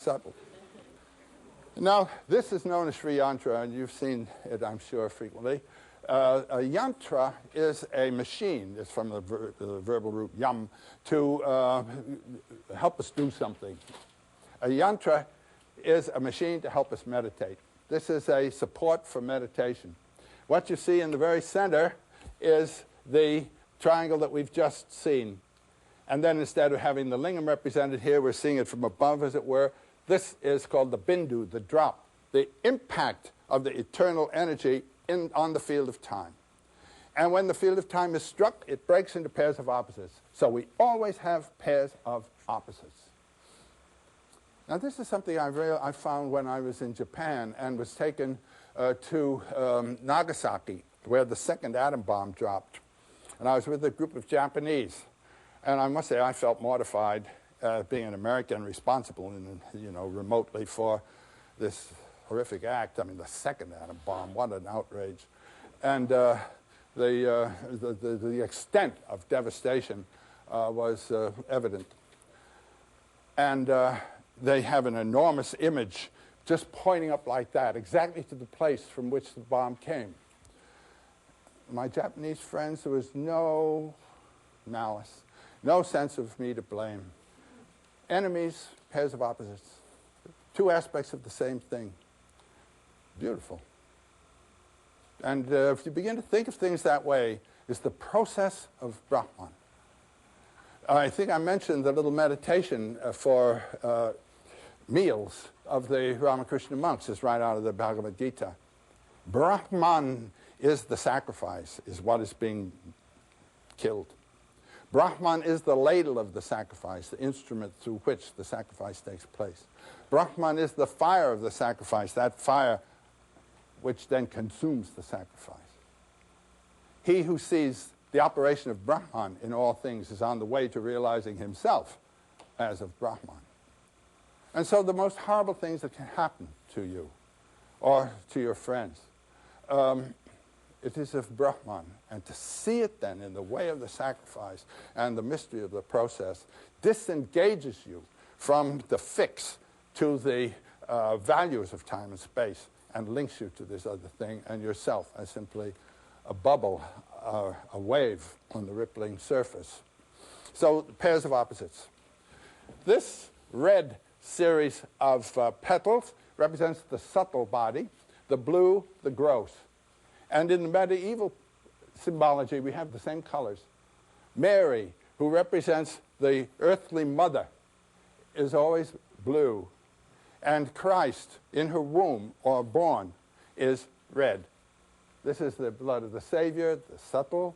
subtle. Now, this is known as Sri Yantra, and you've seen it, I'm sure, frequently. A yantra is a machine. It's from the verbal root yam, to help us do something. A yantra is a machine to help us meditate. This is a support for meditation. What you see in the very center is the triangle that we've just seen. And then instead of having the lingam represented here, we're seeing it from above, as it were. This is called the bindu, the drop, the impact of the eternal energy on the field of time. And when the field of time is struck, it breaks into pairs of opposites. So we always have pairs of opposites. Now, this is something I found when I was in Japan and was taken to Nagasaki, where the second atom bomb dropped. And I was with a group of Japanese. And I must say, I felt mortified being an American responsible, remotely for this horrific act. I mean, the second atom bomb, what an outrage. And the extent of devastation was evident. And they have an enormous image just pointing up like that, exactly to the place from which the bomb came. My Japanese friends, there was no malice, no sense of me to blame. Enemies, pairs of opposites. Two aspects of the same thing. Beautiful. And if you begin to think of things that way, it's the process of Brahman. I think I mentioned the little meditation for meals of the Ramakrishna monks is right out of the Bhagavad Gita. Brahman is the sacrifice, is what is being killed. Brahman is the ladle of the sacrifice, the instrument through which the sacrifice takes place. Brahman is the fire of the sacrifice, that fire which then consumes the sacrifice. He who sees the operation of Brahman in all things is on the way to realizing himself as of Brahman. And so the most horrible things that can happen to you or to your friends, it is of Brahman. And to see it then in the way of the sacrifice and the mystery of the process disengages you from the fix to the values of time and space and links you to this other thing and yourself as simply a bubble, a wave on the rippling surface. So pairs of opposites. This red series of petals represents the subtle body, the blue, the gross. And in the medieval symbology, we have the same colors. Mary, who represents the earthly mother, is always blue. And Christ, in her womb, or born, is red. This is the blood of the Savior, the subtle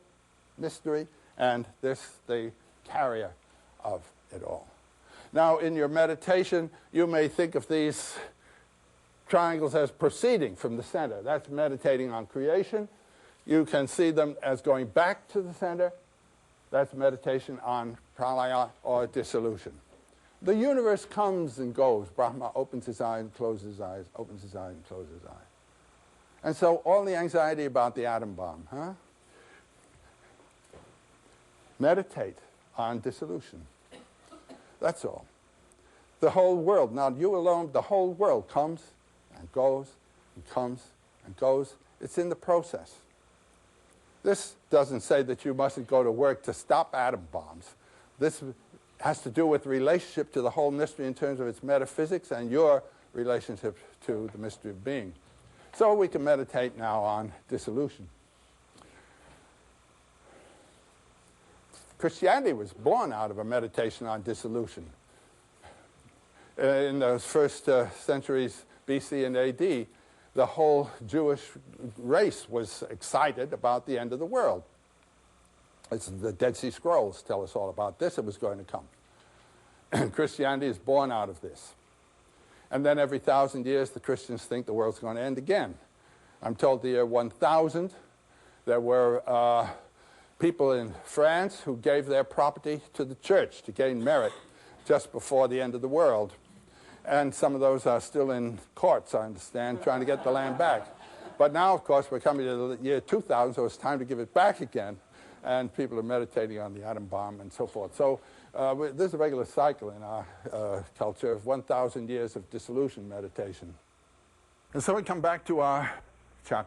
mystery, and this, the carrier of it all. Now, in your meditation, you may think of these triangles as proceeding from the center. That's meditating on creation. You can see them as going back to the center. That's meditation on pralaya, or dissolution. The universe comes and goes. Brahma opens his eye and closes his eyes, opens his eye and closes his eye. And so all the anxiety about the atom bomb, huh? Meditate on dissolution. That's all. The whole world, not you alone, the whole world comes and goes and comes and goes. It's in the process. This doesn't say that you mustn't go to work to stop atom bombs. This has to do with relationship to the whole mystery in terms of its metaphysics and your relationship to the mystery of being. So we can meditate now on dissolution. Christianity was born out of a meditation on dissolution. In those first centuries BC and AD, the whole Jewish race was excited about the end of the world. The Dead Sea Scrolls tell us all about this. It was going to come. And Christianity is born out of this. And then every 1,000 years, the Christians think the world's going to end again. I'm told the year 1000, there were people in France who gave their property to the church to gain merit just before the end of the world. And some of those are still in courts, I understand, trying to get the land back. But now, of course, we're coming to the year 2000, so it's time to give it back again. and people are meditating on the atom bomb and so forth. So there's a regular cycle in our culture of 1,000 years of dissolution meditation. And so we come back to our chapter.